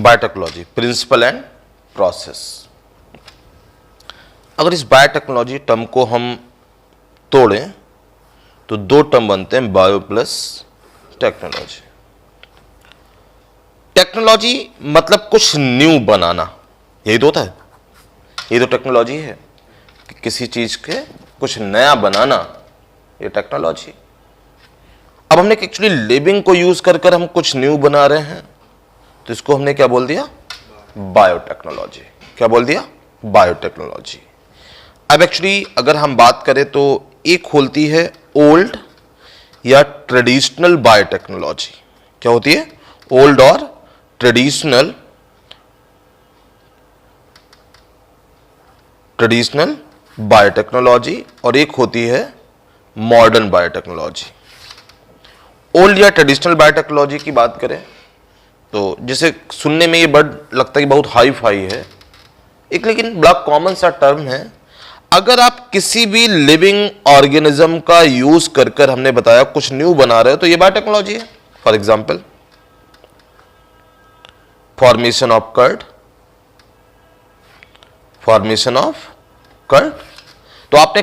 Biotechnology, principal and process. अगर इस biotechnology term को हम तोड़ें तो दो टर्म बनते हैं, बायो प्लस टेक्नोलॉजी। टेक्नोलॉजी मतलब कुछ न्यू बनाना, यही तो होता है, यही तो टेक्नोलॉजी है कि किसी चीज के कुछ नया बनाना, ये टेक्नोलॉजी। अब हमने एक्चुअली लिविंग को यूज कर कर हम कुछ न्यू बना रहे हैं, तो इसको हमने क्या बोल दिया, बायोटेक्नोलॉजी। क्या बोल दिया, बायोटेक्नोलॉजी। अब एक्चुअली अगर हम बात करें तो एक होती है ओल्ड या ट्रेडिशनल बायोटेक्नोलॉजी। क्या होती है, ओल्ड और ट्रेडिशनल बायोटेक्नोलॉजी, और एक होती है मॉडर्न बायोटेक्नोलॉजी। ओल्ड या ट्रेडिशनल बायोटेक्नोलॉजी की बात करें तो जिसे सुनने में ये वर्ड लगता है कि बहुत हाई फाई है, एक लेकिन बड़ा कॉमन सा टर्म है। अगर आप किसी भी लिविंग ऑर्गेनिज्म का यूज कर कर हमने बताया कुछ न्यू बना रहे हो तो ये बायोटेक्नोलॉजी है। For example formation of curd, formation of curd. तो आपने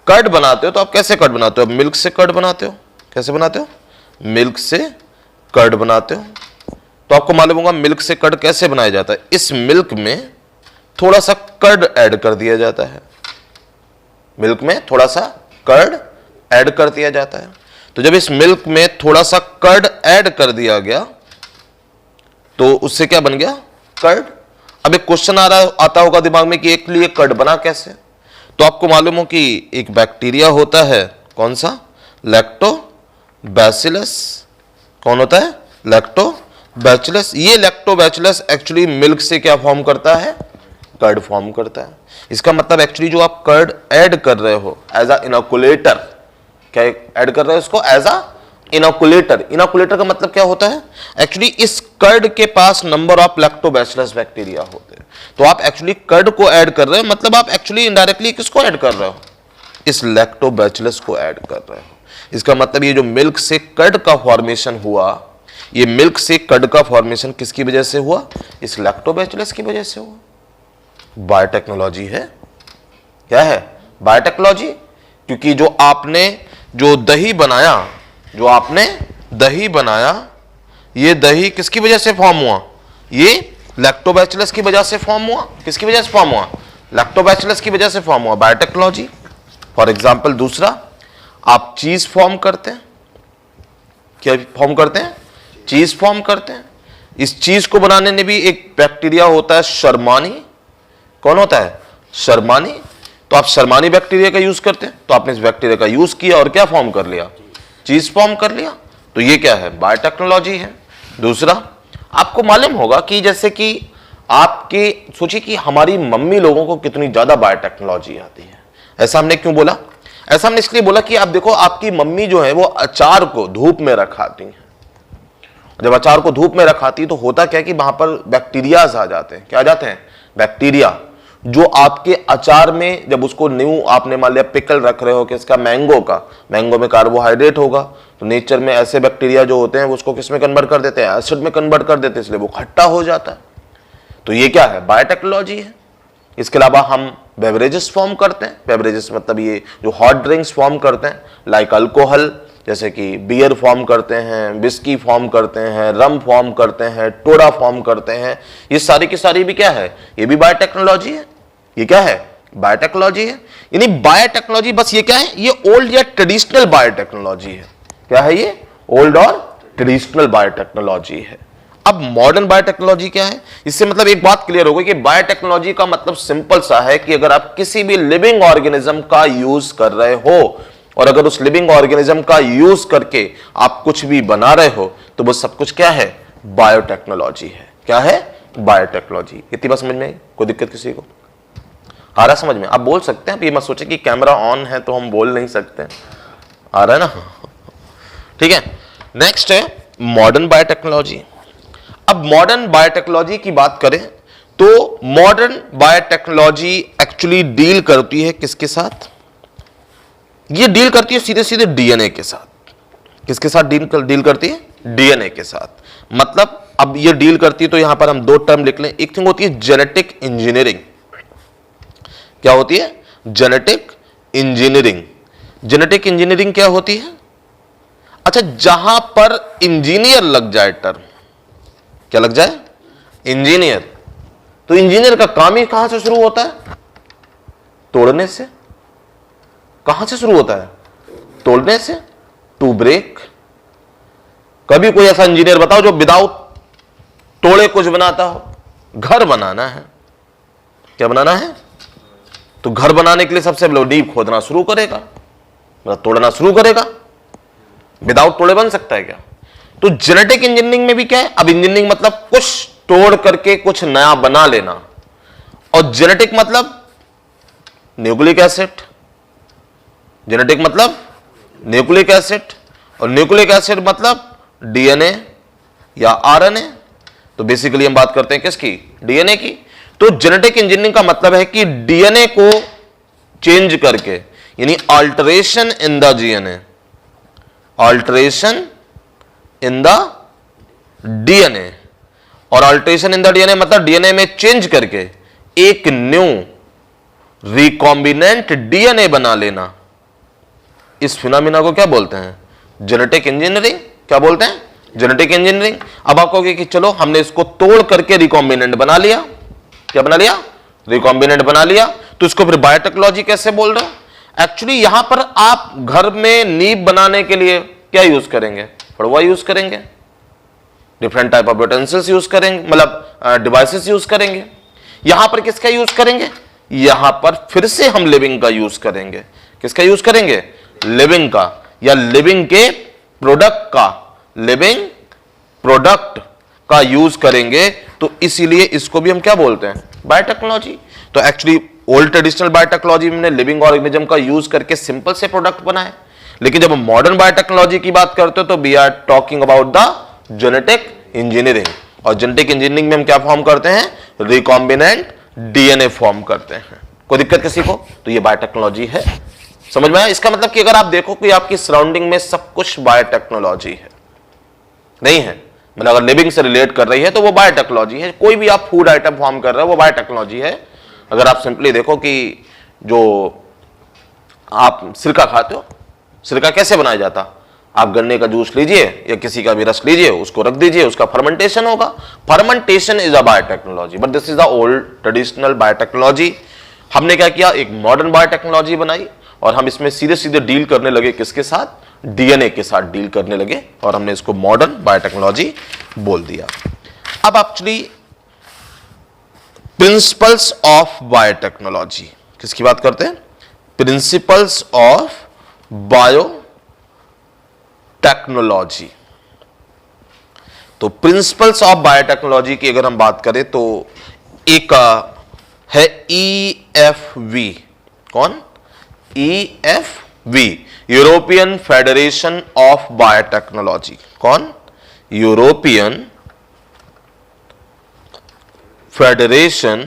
कर्ड बनाते हो तो आप कैसे कर्ड बनाते हो, मिल्क से कर्ड बनाते हो। कैसे बनाते हो, मिल्क से कर्ड बनाते हो। तो आपको मालूम होगा मिल्क से कर्ड कैसे बनाया जाता है, इस मिल्क में थोड़ा सा कर्ड ऐड कर दिया जाता है, मिल्क में थोड़ा सा कर्ड ऐड कर दिया जाता है। तो जब इस मिल्क में थोड़ा सा कर्ड ऐड कर दिया गया तो उससे क्या बन गया, कर्ड। अब एक क्वेश्चन आता होगा दिमाग में कि एक लिए कर्ड बना कैसे। तो आपको मालूम हो कि एक बैक्टीरिया होता है, कौन सा, लैक्टोबैसिलस। कौन होता है, लैक्टोबैसिलस। ये लैक्टोबैसिलस एक्चुअली मिल्क से क्या फॉर्म करता है, कर्ड फॉर्म करता है। इसका मतलब एक्चुअली जो आप कर्ड ऐड कर रहे हो एज अ इनोकुलेटर, क्या ऐड कर रहे हो इसको एज अ इनोकुलेटर। इनोकुलेटर का मतलब क्या होता है, एक्चुअली इस कर्ड के पास नंबर ऑफ लैक्टोबैसिलस बैक्टीरिया होते हैं। तो आप एक्चुअली कर्ड को ऐड कर रहे हो, मतलब आप एक्चुअली इनडायरेक्टली किसको ऐड कर रहे हो, इस लैक्टोबैसिलस को ऐड कर रहे हो। इसका मतलब ये जो मिल्क से कर्ड का फॉर्मेशन हुआ, ये मिल्क से कर्ड का फॉर्मेशन किसकी वजह से हुआ, इस लैक्टोबैसिलस की वजह से हुआ। बायोटेक्नोलॉजी है। क्या है, बायोटेक्नोलॉजी। क्योंकि जो आपने जो दही बनाया, जो आपने दही बनाया, ये दही किसकी वजह से फॉर्म हुआ, ये लैक्टोबैसिलस की वजह से फॉर्म हुआ। किसकी वजह से फॉर्म हुआ, लैक्टोबैसिलस की वजह से फॉर्म हुआ, बायोटेक्नोलॉजी। फॉर एग्जांपल दूसरा, आप चीज फॉर्म करते हैं, क्या फॉर्म करते हैं, चीज फॉर्म करते हैं। इस चीज को बनाने में भी एक बैक्टीरिया होता है शर्मानी। कौन होता है, शर्मानी। तो आप शर्मानी बैक्टीरिया का यूज करते हैं, तो आपने इस बैक्टीरिया का यूज किया और क्या फॉर्म कर लिया, चीज फॉर्म कर लिया। तो ये क्या है, बायोटेक्नोलॉजी है। दूसरा, आपको मालूम होगा कि जैसे कि आपके सोचिए कि हमारी मम्मी लोगों को कितनी ज्यादा बायोटेक्नोलॉजी आती है। ऐसा हमने क्यों बोला, ऐसा हमने इसलिए बोला कि आप देखो आपकी मम्मी जो है वो अचार को धूप में रखाती हैं। जब अचार को धूप में रखाती तो होता क्या कि वहां पर बैक्टीरियाज आ जाते हैं। क्या आ जाते हैं, बैक्टीरिया, जो आपके अचार में जब उसको न्यू आपने मान लिया पिकल रख रहे हो कि इसका मैंगो में कार्बोहाइड्रेट होगा, तो नेचर में ऐसे बैक्टीरिया जो होते हैं उसको किस में कन्वर्ट कर देते हैं, एसिड में कन्वर्ट कर देते हैं, इसलिए वो खट्टा हो जाता है। तो ये क्या है, बायोटेक्नोलॉजी है। इसके अलावा हम बेवरेजेस फॉर्म करते हैं, बेवरेजेस मतलब ये जो हॉट ड्रिंक्स फॉर्म करते हैं, लाइक अल्कोहल, जैसे कि बियर फॉर्म करते हैं, विस्की फॉर्म करते हैं, रम फॉर्म करते हैं, टोडा फॉर्म करते हैं। ये सारी की सारी भी क्या है, ये भी बायोटेक्नोलॉजी है। ये क्या है, बायोटेक्नोलॉजी है। यानी बायोटेक्नोलॉजी बस ये क्या है, ये ओल्ड या ट्रेडिशनल बायोटेक्नोलॉजी है। क्या है, ये ओल्ड और ट्रेडिशनल बायोटेक्नोलॉजी है। अब मॉडर्न बायोटेक्नोलॉजी क्या है, इससे मतलब एक बात क्लियर हो गई कि बायोटेक्नोलॉजी का मतलब सिंपल सा है कि अगर आप किसी भी लिविंग ऑर्गेनिज्म का यूज कर रहे हो और अगर उस लिविंग ऑर्गेनिज्म का यूज करके आप कुछ भी बना रहे हो तो वो सब कुछ क्या है, बायोटेक्नोलॉजी है। क्या है, बायोटेक्नोलॉजी। इतनी बात समझ में, कोई दिक्कत किसी को आ रहा समझ में, आप बोल सकते हैं। आप ये मत सोचे कि कैमरा ऑन है तो हम बोल नहीं सकते, आ रहा है ना, ठीक है। नेक्स्ट है मॉडर्न बायोटेक्नोलॉजी। अब मॉडर्न बायोटेक्नोलॉजी की बात करें तो मॉडर्न बायोटेक्नोलॉजी एक्चुअली डील करती है किसके साथ, ये डील करती है सीधे सीधे डीएनए के साथ। किसके साथ डील करती है, डीएनए के साथ। मतलब अब ये डील करती है, तो यहां पर हम दो टर्म लिख लें। एक थिंग होती है जेनेटिक इंजीनियरिंग। क्या होती है? Genetic engineering. जेनेटिक इंजीनियरिंग क्या होती है? अच्छा, जहां पर इंजीनियर लग जाए टर्म, क्या लग जाए? इंजीनियर। तो इंजीनियर का काम ही कहां से शुरू होता है? तोड़ने से। कहां से शुरू होता है? तोड़ने से। To break. कभी कोई ऐसा इंजीनियर बताओ जो विदाउट तोड़े कुछ बनाता हो? घर बनाना है, क्या बनाना है? तो घर बनाने के लिए सबसे पहले डीप खोदना शुरू करेगा, मतलब तोड़ना शुरू करेगा। विदाउट तोड़े बन सकता है क्या? तो जेनेटिक इंजीनियरिंग में भी क्या है? अब इंजीनियरिंग मतलब कुछ तोड़ करके कुछ नया बना लेना, और जेनेटिक मतलब न्यूक्लिक एसिड। जेनेटिक मतलब न्यूक्लिक एसिड, और न्यूक्लिक एसिड मतलब डीएनए या आरएनए। तो बेसिकली हम बात करते हैं किसकी? डीएनए की। तो जेनेटिक इंजीनियरिंग का मतलब है कि डीएनए को चेंज करके, यानी alteration in the DNA, alteration in the DNA. और अल्टरेशन इन द डीएनए मतलब डीएनए में चेंज करके एक न्यू रिकॉम्बिनेंट डीएनए बना लेना। इस फिनोमिना को क्या बोलते हैं? Genetic engineering. क्या बोलते हैं? Genetic engineering. अब आप कहोगे कि चलो हमने इसको तोड़ करके रिकॉम्बिनेंट बना लिया। क्या बना लिया? रिकॉम्बिनेंट बना लिया। तो इसको फिर बायोटेक्नोलॉजी कैसे बोल रहे हो? एक्चुअली यहां पर आप घर में नींव बनाने के लिए क्या यूज करेंगे? फड़वा यूज करेंगे, different type of utensils use करेंगे, मतलब डिवाइसेस यूज करेंगे। यहां पर किसका यूज करेंगे? यहां पर फिर से हम लिविंग का यूज करेंगे। किसका यूज करेंगे? लिविंग का, या लिविंग के प्रोडक्ट का, लिविंग प्रोडक्ट का यूज करेंगे। तो इसीलिए इसको भी हम क्या बोलते हैं? बायोटेक्नोलॉजी। तो एक्चुअली ओल्ड ट्रेडिशनल बायोटेक्नोलॉजी में लिविंग ऑर्गेनिज्म का यूज करके सिंपल से प्रोडक्ट बनाए, लेकिन जब हम मॉडर्न बायोटेक्नोलॉजी की बात करते हो तो we are talking about the genetic engineering. और जेनेटिक इंजीनियरिंग में हम क्या फॉर्म करते हैं? रिकॉम्बिनेंट डीएनए फॉर्म करते हैं। कोई दिक्कत किसी को? तो ये बायोटेक्नोलॉजी है। समझ में आया? इसका मतलब कि अगर आप देखो कि आपकी सराउंडिंग में सब कुछ बायोटेक्नोलॉजी है, नहीं है, मतलब अगर लिविंग से रिलेट कर रही है तो वो बायोटेक्नोलॉजी है। कोई भी आप फूड आइटम फॉर्म कर रहे हो वो बायोटेक्नोलॉजी है। अगर आप सिंपली देखो कि जो आप सिरका खाते हो, सिरका कैसे बनाया जाता? आप गन्ने का जूस लीजिए या किसी का भी रस लीजिए, उसको रख दीजिए, उसका फर्मेंटेशन होगा। Fermentation is a biotechnology, but this is the old traditional biotechnology. हमने क्या किया? एक मॉडर्न बायोटेक्नोलॉजी बनाई, और हम इसमें सीधे सीधे डील करने लगे किसके साथ? डीएनए के साथ डील करने लगे, और हमने इसको मॉडर्न बायोटेक्नोलॉजी बोल दिया। अब एक्चुअली प्रिंसिपल्स ऑफ बायोटेक्नोलॉजी, किसकी बात करते हैं? Principles of biotechnology. तो प्रिंसिपल्स ऑफ बायोटेक्नोलॉजी की अगर हम बात करें तो एक है EFV। कौन? EFV, European Federation of Biotechnology. कौन? European Federation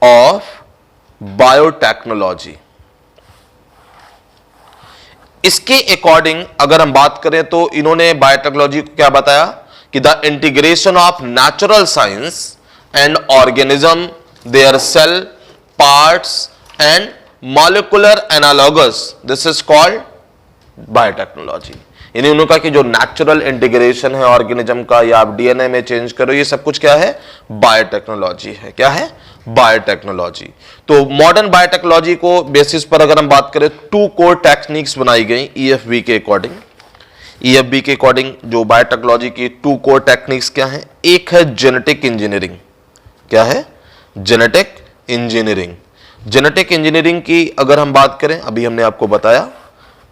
of Biotechnology. इसके अकॉर्डिंग अगर हम बात करें तो इन्होंने बायोटेक्नोलॉजी को क्या बताया? कि the integration of natural science and organism, their cell parts and molecular analogous, this is called biotechnology. यानी उन्होंने कहा कि जो नेचुरल इंटीग्रेशन है ऑर्गेनिज्म का, या आप डीएनए में चेंज करो, ये सब कुछ क्या है? बायोटेक्नोलॉजी है। क्या है? बायोटेक्नोलॉजी। तो मॉडर्न बायोटेक्नोलॉजी को बेसिस पर अगर हम बात करें, 2 कोर टेक्निक्स बनाई गई EFV के अकॉर्डिंग। EFV के अकॉर्डिंग जो बायोटेक्नोलॉजी की 2 कोर टेक्निक्स क्या है? एक है जेनेटिक इंजीनियरिंग। क्या है? Genetic engineering. जेनेटिक इंजीनियरिंग की अगर हम बात करें, अभी हमने आपको बताया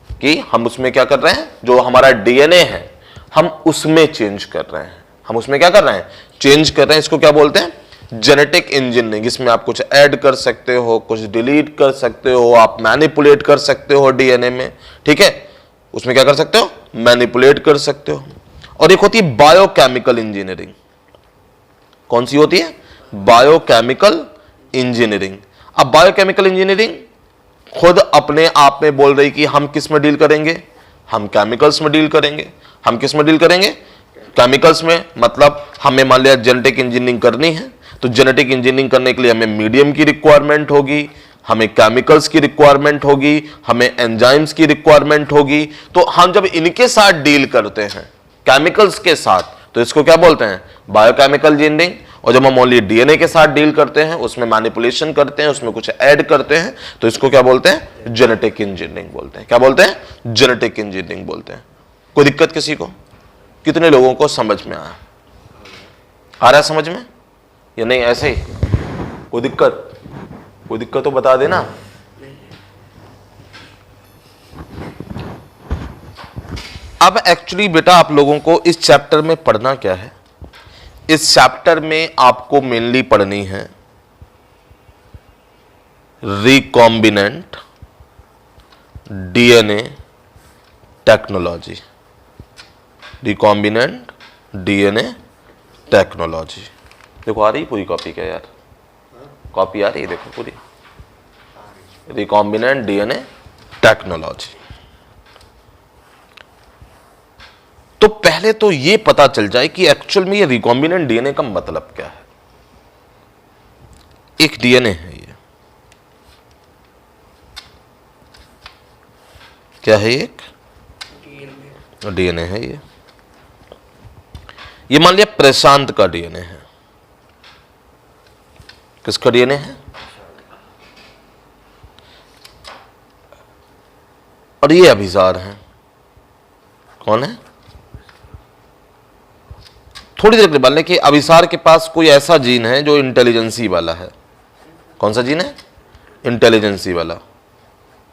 कि हम उसमें क्या कर रहे हैं? जो हमारा डीएनए है हम उसमें चेंज कर रहे हैं। हम उसमें क्या कर रहे हैं? चेंज कर रहे हैं। इसको क्या बोलते हैं? Genetic engineering. इसमें आप कुछ ऐड कर सकते हो, कुछ डिलीट कर सकते हो, आप मैनिपुलेट कर सकते हो डीएनए में, ठीक है? उसमें क्या कर सकते हो? मैनिपुलेट कर सकते हो। और एक होती है बायोकेमिकल इंजीनियरिंग। कौन सी होती है? Biochemical engineering. अब बायोकेमिकल इंजीनियरिंग खुद अपने आप में बोल रही कि हम किस में डील करेंगे? हम केमिकल्स में डील करेंगे। हम किस में डील करेंगे? केमिकल्स में। मतलब हमें मान लिया जेनेटिक इंजीनियरिंग करनी है, तो जेनेटिक इंजीनियरिंग करने के लिए हमें मीडियम की रिक्वायरमेंट होगी, हमें केमिकल्स की रिक्वायरमेंट होगी, हमें एंजाइम्स की रिक्वायरमेंट होगी। तो हम जब इनके साथ डील करते हैं, केमिकल्स के साथ, तो इसको क्या बोलते हैं? Biochemical engineering. और जब हम ओनली डीएनए के साथ डील करते हैं, उसमें मैनिपुलेशन करते हैं, उसमें कुछ ऐड करते हैं, तो इसको क्या बोलते हैं? जेनेटिक इंजीनियरिंग बोलते हैं। क्या बोलते हैं? जेनेटिक इंजीनियरिंग बोलते हैं। कोई दिक्कत किसी को? कितने लोगों को समझ में आया? आ रहा है समझ में या नहीं? ऐसे ही कोई दिक्कत? कोई दिक्कत तो बता देना। अब एक्चुअली बेटा आप लोगों को इस चैप्टर में पढ़ना क्या है? इस चैप्टर में आपको मेनली पढ़नी है recombinant DNA technology. Recombinant DNA technology. देखो आ रही पूरी कॉपी क्या यार? कॉपी आ रही है देखो पूरी। Recombinant DNA technology. तो पहले तो ये पता चल जाए कि एक्चुअल में ये रिकॉम्बिनेंट डीएनए का मतलब क्या है। एक डीएनए है ये, क्या है? एक डीएनए है ये। ये मान लिया प्रशांत का डीएनए है। किसका डीएनए है? और ये अभिसार है। कौन है? थोड़ी देर के बाद कि अभिसार के पास कोई ऐसा जीन है जो इंटेलिजेंसी वाला है। कौन सा जीन है? इंटेलिजेंसी वाला।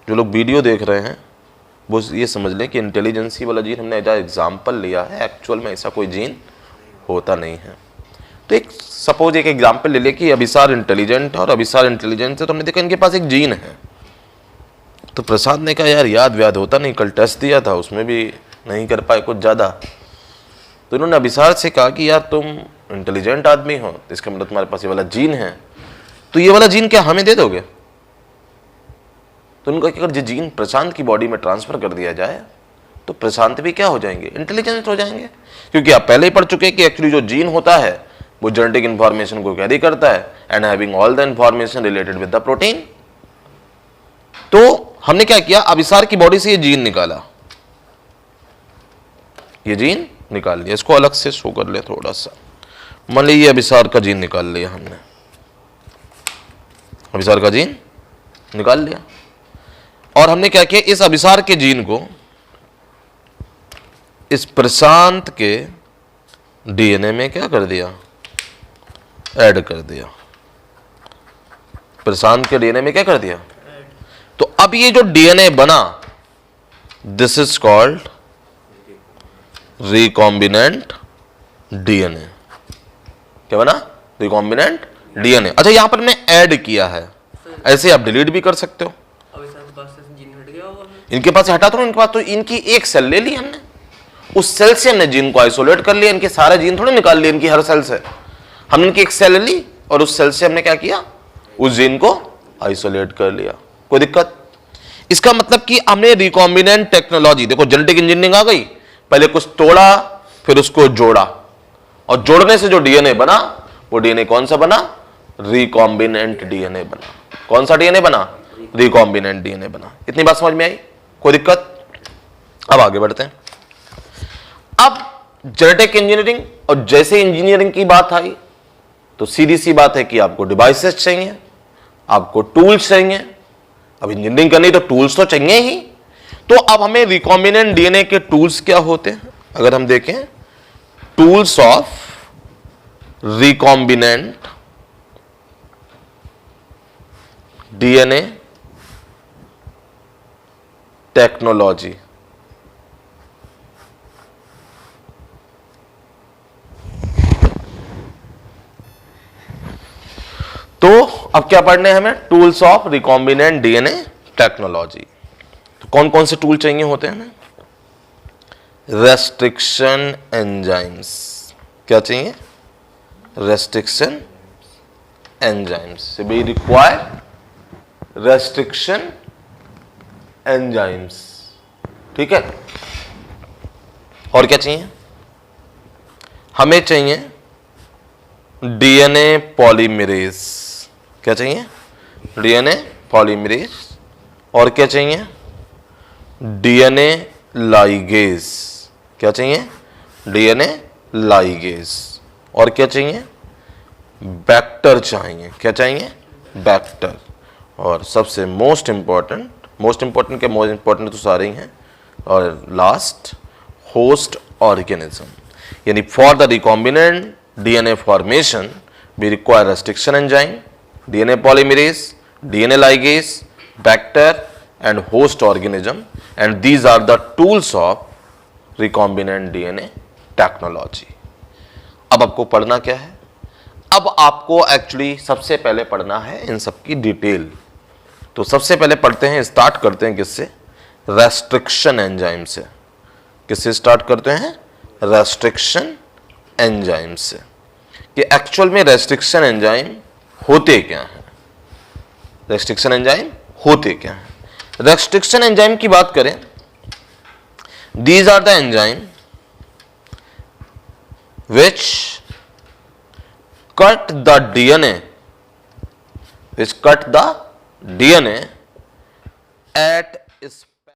जो लोग वीडियो देख रहे हैं वो ये समझ लें कि इंटेलिजेंसी वाला जीन हमने एज एग्जाम्पल लिया है, एक्चुअल में ऐसा कोई जीन होता नहीं है। तो एक सपोज एक एग्जाम्पल ले ले कि अभिसार इंटेलिजेंट है और अभिसार इंटेलिजेंट है, तो हमने देखा इनके पास एक जीन है। तो प्रसाद ने कहा यार याद व्याद होता नहीं, कल टेस्ट दिया था उसमें भी नहीं कर पाए कुछ ज़्यादा। तो इन्होंने अभिसार से कहा कि यार तुम इंटेलिजेंट आदमी हो, तो इसका मतलब तुम्हारे पास ये वाला जीन है, तो ये वाला जीन क्या हमें दे दोगे? तो उनको अगर ये जीन प्रशांत की बॉडी में ट्रांसफर कर दिया जाए तो प्रशांत भी क्या हो जाएंगे? इंटेलिजेंट हो जाएंगे। क्योंकि आप पहले ही पढ़ चुके हैं कि एक्चुअली जो जीन होता है वो जेनेटिक इंफॉर्मेशन को कैरी करता है and having all the information related with the protein. तो हमने क्या किया? अभिसार की बॉडी से ये जीन निकाला, ये जीन निकाल लिया। इसको अलग से शो कर ले थोड़ा सा। मान लीजिए अभिसार का जीन निकाल लिया हमने, अभिसार का जीन निकाल लिया। और हमने क्या किया? इस अभिसार के जीन को इस प्रशांत के डीएनए में क्या कर दिया? ऐड कर दिया। प्रशांत के डीएनए में क्या कर दिया? तो अब ये जो डीएनए बना, this is called recombinant DNA. क्या बना? Recombinant DNA. अच्छा यहां पर हमने ऐड किया है, ऐसे आप डिलीट भी कर सकते हो। इनके पास हटा तो इनके पास तो इनकी एक सेल ले ली हमने, उस सेल से हमने जीन को आइसोलेट कर लिया। इनके सारे जीन थोड़े निकाल लिए इनकी हर सेल से, हमने इनकी एक सेल ली और उस सेल से हमने क्या किया? उस जीन को आइसोलेट कर लिया। कोई दिक्कत? इसका मतलब कि हमने रिकॉम्बिनेंट टेक्नोलॉजी, देखो जेनेटिक इंजीनियरिंग आ गई, पहले कुछ तोड़ा फिर उसको जोड़ा, और जोड़ने से जो डीएनए बना वो डीएनए कौन सा बना? रिकॉम्बिनेंट डीएनए बना। कौन सा डीएनए बना? रिकॉम्बिनेंट डीएनए बना। इतनी बात समझ में आई? कोई दिक्कत? अब आगे बढ़ते हैं। अब जेनेटिक इंजीनियरिंग और जैसे इंजीनियरिंग की बात आई तो सीधी सी बात है कि आपको डिवाइसेस चाहिए, आपको टूल्स चाहिए। अब इंजीनियरिंग करनी तो टूल्स तो चाहिए ही। तो अब हमें रिकॉम्बिनेंट डीएनए के टूल्स क्या होते हैं? अगर हम देखें, tools of recombinant DNA technology. तो अब क्या पढ़ने हैं हमें? Tools of recombinant DNA technology. तो कौन कौन से टूल चाहिए होते हैं? Restriction enzymes. क्या चाहिए? Restriction enzymes. We require restriction enzymes. ठीक है। और क्या चाहिए? हमें चाहिए डीएनए पॉलीमरेज। क्या चाहिए? DNA polymerase. और क्या चाहिए? DNA ligase. क्या चाहिए? DNA ligase. और क्या चाहिए? वेक्टर चाहिए। क्या चाहिए? वेक्टर। और सबसे मोस्ट इंपॉर्टेंट के मोस्ट इंपॉर्टेंट तो सारे ही हैं, और लास्ट होस्ट ऑर्गेनिज्म। यानी for the recombinant DNA formation we require restriction enzyme, DNA polymerase, DNA ligase, vector and host organism, and these are the tools of recombinant DNA technology. अब आपको पढ़ना क्या है? अब आपको एक्चुअली सबसे पहले पढ़ना है इन सब की डिटेल। तो सबसे पहले पढ़ते हैं, स्टार्ट करते हैं किससे? रेस्ट्रिक्शन एंजाइम से। किससे स्टार्ट करते हैं? रेस्ट्रिक्शन एंजाइम से। कि एक्चुअल में रेस्ट्रिक्शन एंजाइम होते क्या हैं? रेस्ट्रिक्शन एंजाइम होते क्या हैं? रेस्ट्रिक्शन एंजाइम की बात करें, these are the enzyme which cut the DNA eight